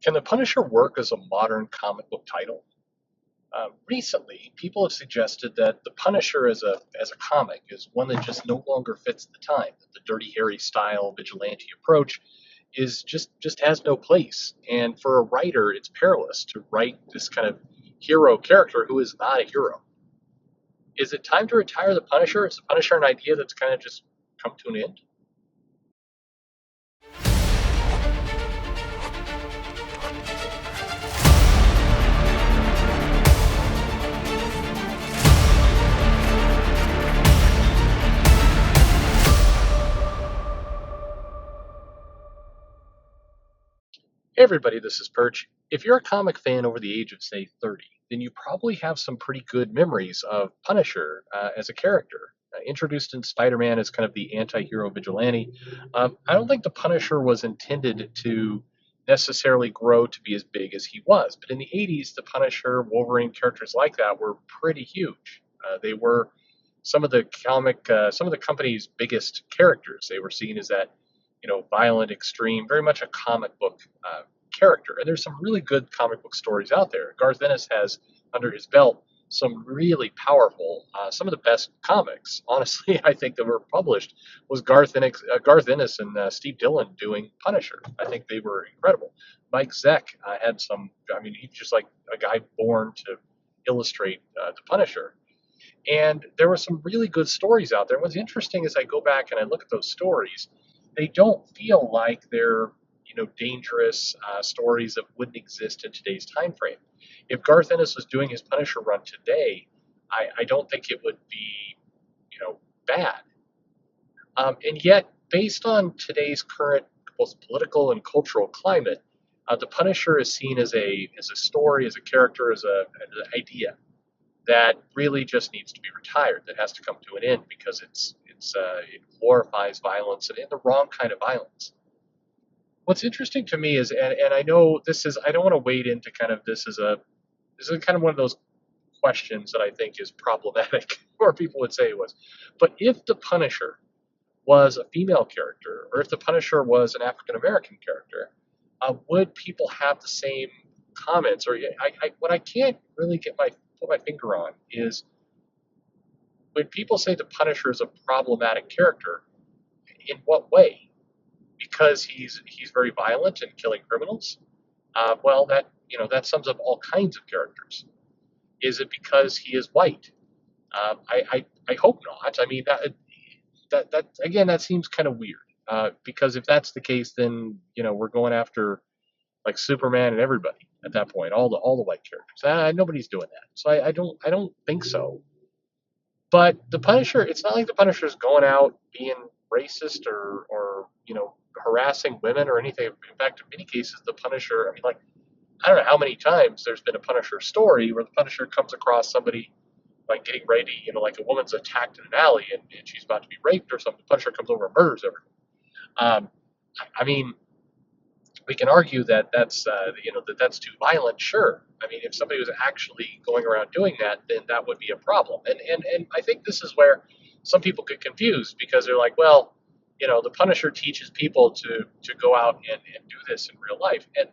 Can the Punisher work as a modern comic book title? Recently, people have suggested that the Punisher as a comic is one that just no longer fits the time. That the Dirty Harry style vigilante approach is just has no place. And for a writer, it's perilous to write this kind of hero character who is not a hero. Is it time to retire the Punisher? Is the Punisher an idea that's kind of just come to an end? Hey everybody, this is Perch. If you're a comic fan over the age of, say, 30, then you probably have some pretty good memories of Punisher as a character. Introduced in Spider Man as kind of the anti hero vigilante, I don't think the Punisher was intended to necessarily grow to be as big as he was. But in the 80s, the Punisher, Wolverine, characters like that were pretty huge. They were some of the company's biggest characters. They were seen as that violent, extreme, very much a comic book character. And there's some really good comic book stories out there. Garth Ennis has under his belt some really powerful, some of the best comics, honestly, I think that were published was Garth Ennis and Steve Dillon doing Punisher. I think they were incredible. Mike Zeck had some, I mean, he's just like a guy born to illustrate the Punisher. And there were some really good stories out there. What's interesting is I go back and I look at those stories, they don't feel like they're dangerous stories that wouldn't exist in today's time frame. If Garth Ennis was doing his Punisher run today, I don't think it would be bad. And yet, based on today's current both political and cultural climate, the Punisher is seen as a story, as a character, as an idea that really just needs to be retired. That has to come to an end because it glorifies violence and the wrong kind of violence. What's interesting to me is, and I know this is, I don't want to wade into kind of this is kind of one of those questions that I think is problematic, or people would say it was. But if the Punisher was a female character, or if the Punisher was an African American character, would people have the same comments? Or what I can't really put my finger on is when people say the Punisher is a problematic character, in what way? Because he's very violent and killing criminals. Well, that sums up all kinds of characters. Is it because he is white? I hope not. I mean that again that seems kind of weird. Because if that's the case, then we're going after like Superman and everybody at that point, all the white characters. Nobody's doing that, so I don't think so. But the Punisher, it's not like the Punisher is going out being racist or harassing women or anything. In fact, in many cases, the Punisher, I mean, like, I don't know how many times there's been a Punisher story where the Punisher comes across somebody like getting ready, like a woman's attacked in an alley and she's about to be raped or something. The Punisher comes over and murders everyone. Um, I mean, we can argue that that's too violent. Sure. I mean, if somebody was actually going around doing that, then that would be a problem. And I think this is where some people get confused because they're like, well, the Punisher teaches people to go out and do this in real life. And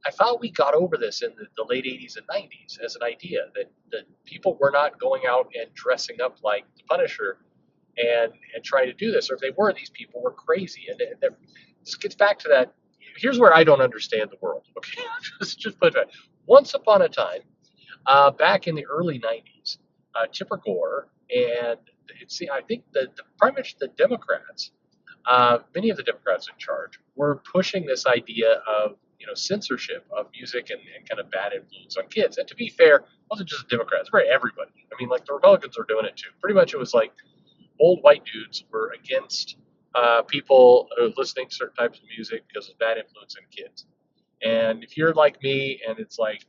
I thought we got over this in the late 80s and 90s as an idea that people were not going out and dressing up like the Punisher and trying to do this. Or if they were, these people were crazy. And this gets back to that. Here's where I don't understand the world. Okay, just put it right. Once upon a time, back in the early '90s, Tipper Gore and I think pretty much the Democrats, many of the Democrats in charge, were pushing this idea of censorship of music and kind of bad influence on kids. And to be fair, it wasn't just the Democrats; for everybody. I mean, like the Republicans were doing it too. Pretty much, it was like old white dudes were against people listening to certain types of music because of bad influence in kids. And if you're like me and it's like,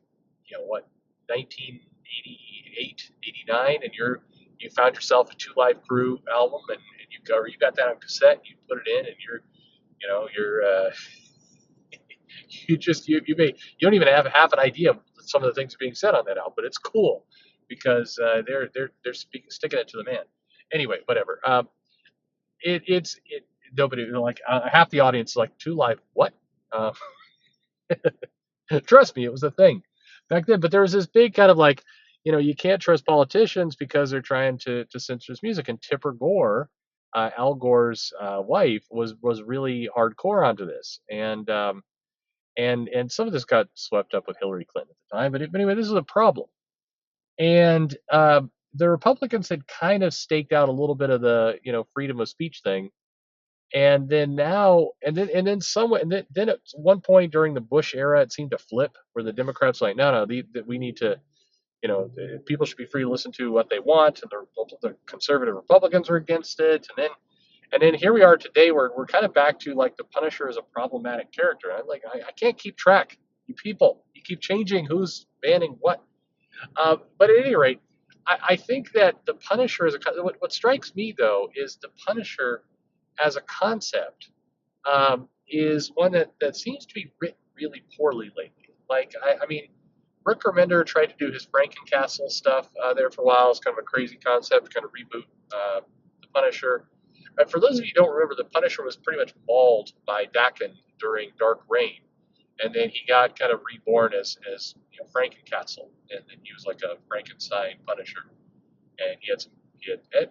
what, 1988, 89, and you found yourself a Two Live Crew album and you got that on cassette, you put it in and you're you don't even have half an idea of some of the things being said on that album, but it's cool because they're sticking it to the man. Anyway, whatever. It nobody like half the audience is like Two Live what? Uh, Trust me, it was a thing back then. But there was this big kind of like, you can't trust politicians because they're trying to censor his music. And Tipper Gore, Al Gore's wife, was really hardcore onto this, and some of this got swept up with Hillary Clinton at the time. But anyway, this is a problem, and the Republicans had kind of staked out a little bit of the freedom of speech thing, and then now and then somewhat and then at one point during the Bush era it seemed to flip where the Democrats were like, no, we need to, people should be free to listen to what they want, and the conservative Republicans were against it, and then here we are today where we're kind of back to like the Punisher as a problematic character. I'm like, I can't keep track. You people, you keep changing who's banning what. But at any rate, I think that the Punisher is what strikes me though is the Punisher as a concept is one that seems to be written really poorly lately. Like, I mean, Rick Remender tried to do his Frankencastle stuff there for a while. It's kind of a crazy concept, kind of reboot the Punisher. And for those of you who don't remember, the Punisher was pretty much mauled by Daken during Dark Reign, and then he got kind of reborn as Frankencastle, and then he was like a Frankenstein Punisher, and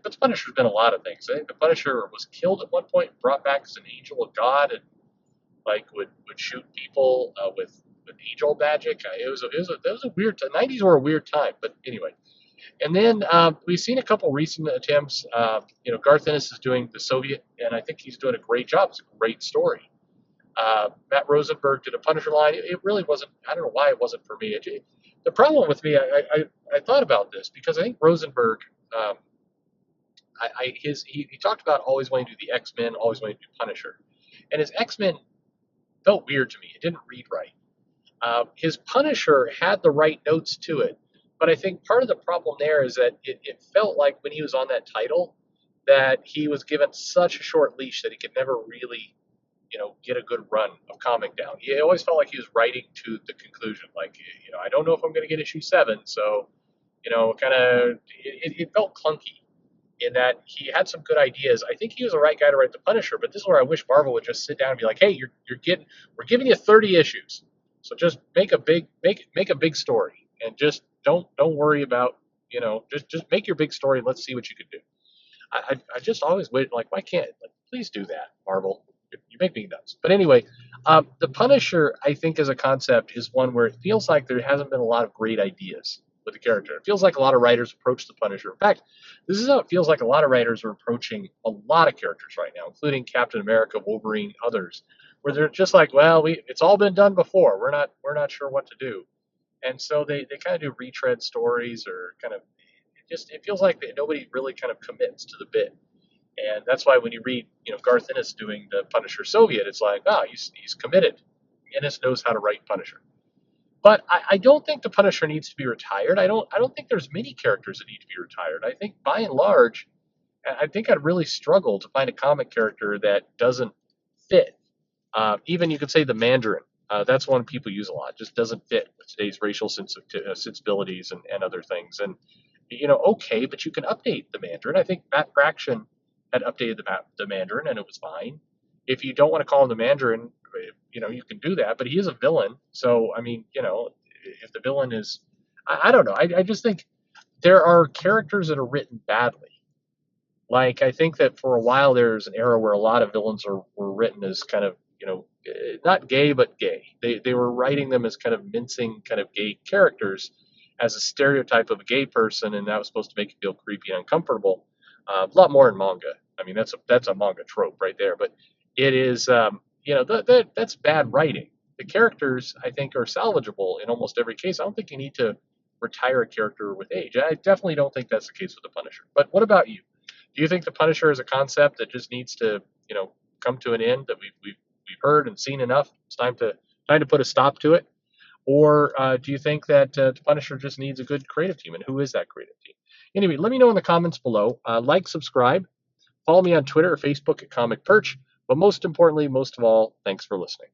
but the Punisher's been a lot of things. I think the Punisher was killed at one point, brought back as an angel of God, and like would shoot people with angel magic. It was a weird time. 90s were a weird time, but anyway. And then we've seen a couple recent attempts. Garth Ennis is doing the Soviet, and I think he's doing a great job. It's a great story. Matt Rosenberg did a Punisher line. It really wasn't. I don't know why it wasn't for me. The problem with me, I thought about this because I think Rosenberg, he talked about always wanting to do the X-Men, always wanting to do Punisher, and his X-Men felt weird to me. It didn't read right. His Punisher had the right notes to it, but I think part of the problem there is that it felt like when he was on that title that he was given such a short leash that he could never really, get a good run of comic down. He always felt like he was writing to the conclusion. Like, I don't know if I'm going to get issue 7, so, kind of, it felt clunky in that he had some good ideas. I think he was the right guy to write the Punisher, but this is where I wish Marvel would just sit down and be like, hey, we're giving you 30 issues. So just make a big story, and just don't worry about, just make your big story, and let's see what you can do. I just always wait, like, why can't, like, please do that, Marvel. You make me nuts. But anyway, the Punisher, I think, as a concept, is one where it feels like there hasn't been a lot of great ideas with the character. It feels like a lot of writers approach the Punisher. In fact, this is how it feels like a lot of writers are approaching a lot of characters right now, including Captain America, Wolverine, others, where they're just like, well, it's all been done before. We're not sure what to do, and so they kind of do retread stories, or kind of it feels like nobody really kind of commits to the bit. And that's why when you read, Garth Ennis doing the Punisher Soviet, it's like, oh, he's committed. Ennis knows how to write Punisher. But I don't think the Punisher needs to be retired. I don't think there's many characters that need to be retired. I think by and large, I think I'd really struggle to find a comic character that doesn't fit. Even you could say the Mandarin. That's one people use a lot. Just doesn't fit with today's racial sensibilities and other things. And okay, but you can update the Mandarin. I think Matt Fraction had updated the Mandarin, and it was fine. If you don't want to call him the Mandarin, you can do that. But he is a villain, so I mean, if the villain is, I don't know. I just think there are characters that are written badly. Like, I think that for a while there's an era where a lot of villains were written as kind of, not gay, but gay. They were writing them as kind of mincing kind of gay characters as a stereotype of a gay person, and that was supposed to make you feel creepy and uncomfortable. A lot more in manga. I mean, that's a manga trope right there. But it is, that's bad writing. The characters, I think, are salvageable in almost every case. I don't think you need to retire a character with age. I definitely don't think that's the case with the Punisher. But what about you? Do you think the Punisher is a concept that just needs to, come to an end, that we've heard and seen enough? It's time to put a stop to it? Or do you think that the Punisher just needs a good creative team? And who is that creative team? Anyway, let me know in the comments below. Like, subscribe, follow me on Twitter or Facebook at Comic Perch. But most importantly, most of all, thanks for listening.